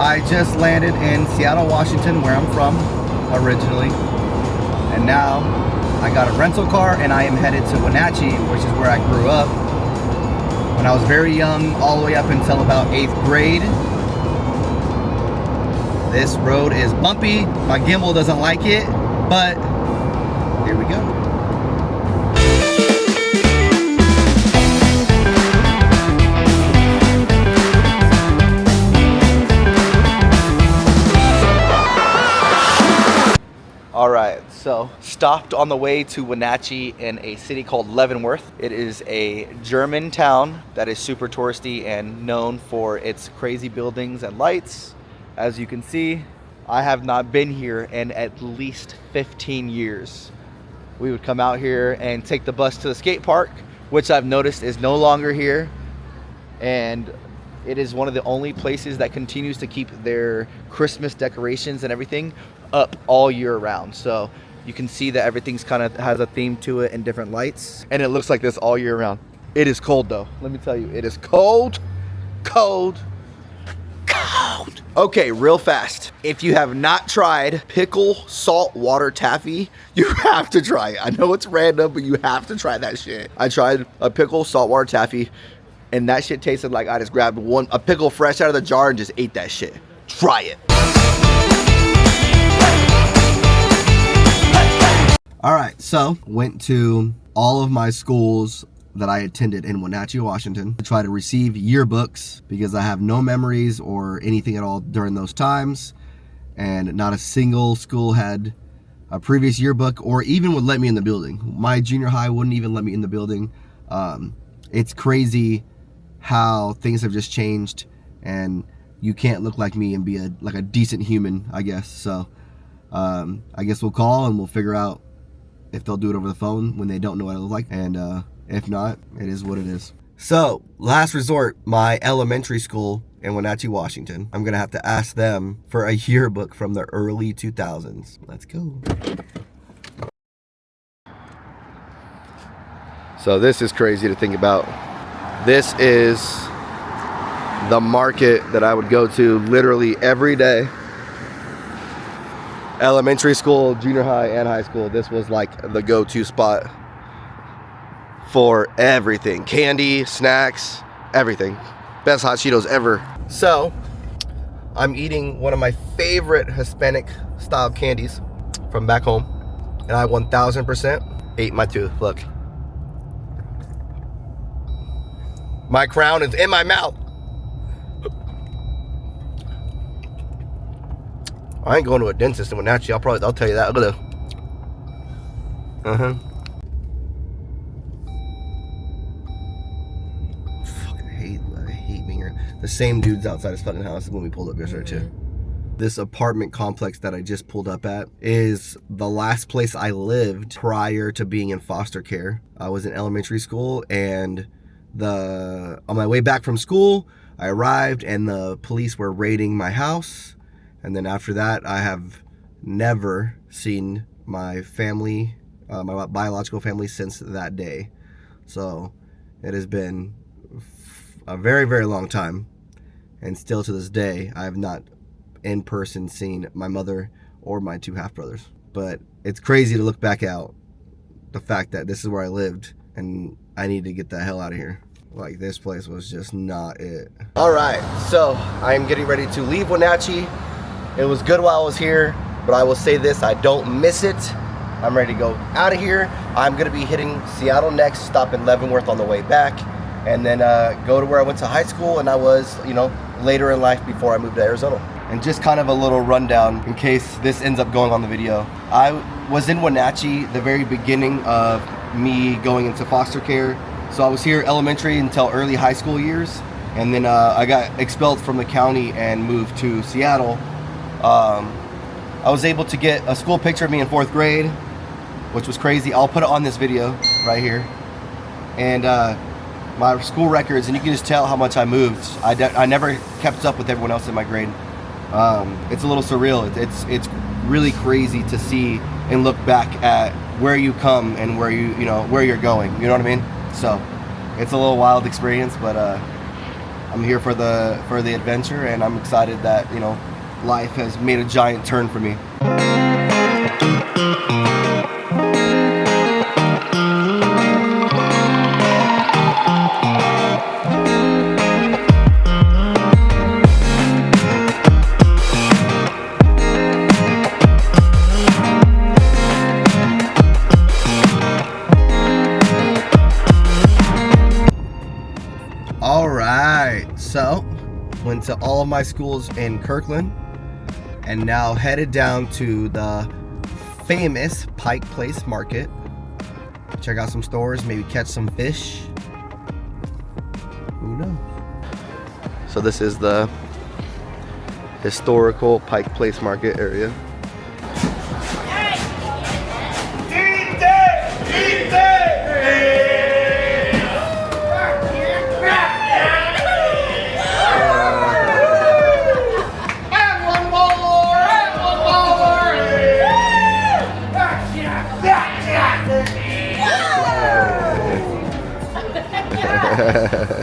I just landed in Seattle, Washington, where I'm from originally. And now I got a rental car and I am headed to Wenatchee, which is where I grew up when I was very young, all the way up until about 8th grade. This road is bumpy. My gimbal doesn't like it, but here we go. All right, so stopped on the way to Wenatchee in a city called Leavenworth. It is a German town that is super touristy and known for its crazy buildings and lights. As you can see, I have not been here in at least 15 years. We would come out here and take the bus to the skate park, which I've noticed is no longer here. And it is one of the only places that continues to keep their Christmas decorations and everything up all year round. So you can see that everything's kind of has a theme to it and different lights. And it looks like this all year round. It is cold though. Let me tell you, it is cold, cold, cold. Okay, real fast. If you have not tried pickle saltwater taffy, you have to try it. I know it's random, but you have to try that shit. I tried a pickle saltwater taffy and that shit tasted like I just grabbed a pickle fresh out of the jar and just ate that shit. Try it. All right, so went to all of my schools that I attended in Wenatchee, Washington to try to receive yearbooks because I have no memories or anything at all during those times. And not a single school had a previous yearbook or even would let me in the building. My junior high wouldn't even let me in the building. It's crazy how things have just changed and you can't look like me and be like a decent human, I guess. So I guess we'll call and we'll figure out if they'll do it over the phone when they don't know what I look like. And if not, it is what it is. So last resort, my elementary school in Wenatchee, Washington. I'm gonna have to ask them for a yearbook from the early 2000s. Let's go. So this is crazy to think about. This is the market that I would go to literally every day. Elementary school, junior high, and high school. This was like the go-to spot for everything. Candy, snacks, everything. Best hot Cheetos ever. So, I'm eating one of my favorite Hispanic style candies from back home. And I 1000% ate my tooth. Look. My crown is in my mouth. I ain't going to a dentist in Wenatchee. I'll tell you that. Look at that. Fucking I hate being here. The same dudes outside his fucking house when we pulled up yesterday too. This apartment complex that I just pulled up at is the last place I lived prior to being in foster care. I was in elementary school and on my way back from school, I arrived and the police were raiding my house. And then after that, I have never seen my family, my biological family, since that day. So it has been a very, very long time. And still to this day, I have not in person seen my mother or my two half-brothers. But it's crazy to look back out the fact that this is where I lived and I need to get the hell out of here. Like, this place was just not it. All right, so I am getting ready to leave Wenatchee. It was good while I was here, but I will say this, I don't miss it. I'm ready to go out of here. I'm gonna be hitting Seattle next, stop in Leavenworth on the way back, and then go to where I went to high school and I was, later in life before I moved to Arizona. And just kind of a little rundown in case this ends up going on the video. I was in Wenatchee the very beginning of me going into foster care. So I was here elementary until early high school years. And then I got expelled from the county and moved to Seattle. I was able to get a school picture of me in 4th grade, which was crazy. I'll put it on this video right here. And my school records, and you can just tell how much I moved. I never kept up with everyone else in my grade. It's a little surreal. It's really crazy to see and look back at where you come and where where you're going. You know what I mean? So it's a little wild experience, but I'm here for the adventure, and I'm excited that, you know, life has made a giant turn for me. So, went to all of my schools in Kirkland and now headed down to the famous Pike Place Market. Check out some stores, maybe catch some fish. Who knows? So this is the historical Pike Place Market area.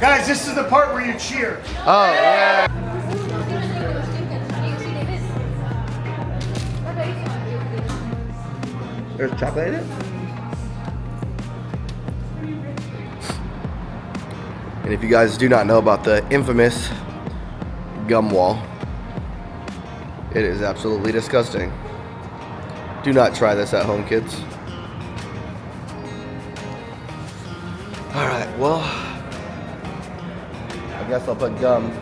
Guys, this is the part where you cheer. Oh, yeah. There's chocolate in it? And if you guys do not know about the infamous gum wall, it is absolutely disgusting. Do not try this at home, kids. Alright, well, I guess I'll put gum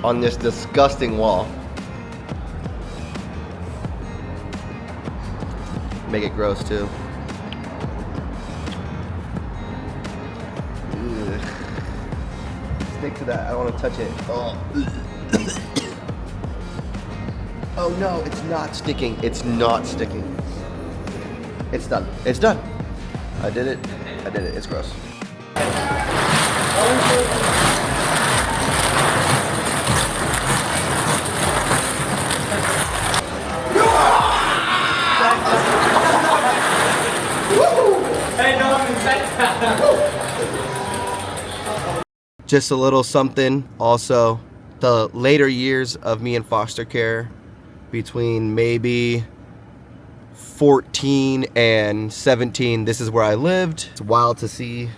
on this disgusting wall. Make it gross too. Ugh. Stick to that, I don't want to touch it. Oh. Oh no, it's not sticking. It's not sticking. It's done. It's done. I did it. I did it. It's gross. Just a little something. Also, the later years of me in foster care, between maybe 14 and 17, this is where I lived. It's wild to see.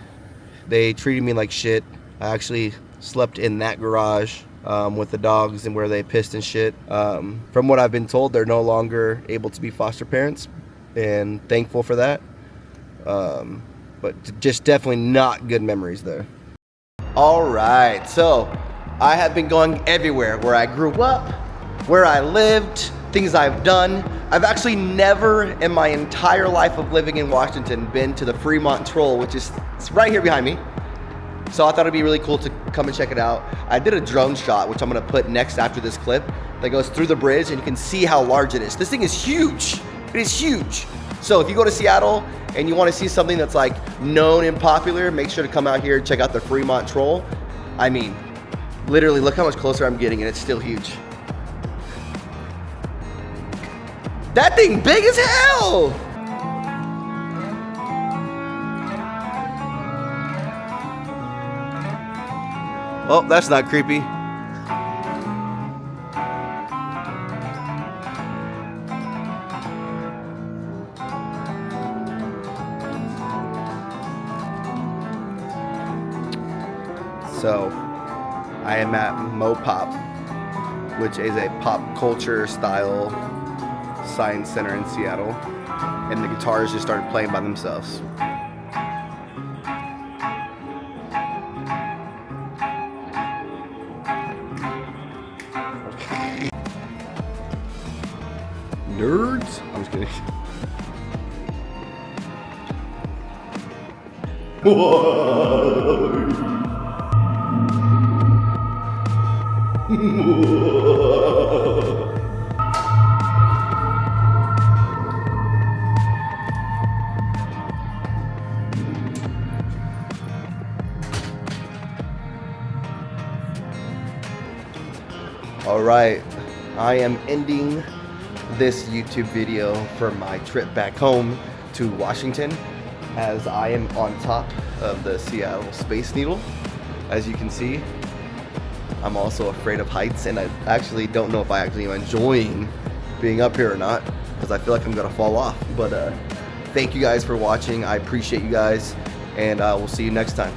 They treated me like shit. I actually slept in that garage with the dogs and where they pissed and shit. From what I've been told, they're no longer able to be foster parents, and thankful for that. But just definitely not good memories there. All right, so I have been going everywhere, where I grew up, where I lived, things I've done. I've actually never in my entire life of living in Washington been to the Fremont Troll, which is right here behind me. So I thought it'd be really cool to come and check it out. I did a drone shot, which I'm gonna put next after this clip, that goes through the bridge, and you can see how large it is. This thing is huge. It is huge. So if you go to Seattle and you wanna see something that's like known and popular, make sure to come out here and check out the Fremont Troll. I mean, literally look how much closer I'm getting, and it's still huge. That thing big as hell! Oh, that's not creepy. So, I am at Mopop, which is a pop culture style science center in Seattle, and the guitars just started playing by themselves. Nerds? I'm just kidding. All right, I am ending this YouTube video for my trip back home to Washington, as I am on top of the Seattle Space Needle, as you can see. I'm also afraid of heights, and I actually don't know if I actually am enjoying being up here or not, because I feel like I'm gonna fall off. But thank you guys for watching. I appreciate you guys, and we'll see you next time.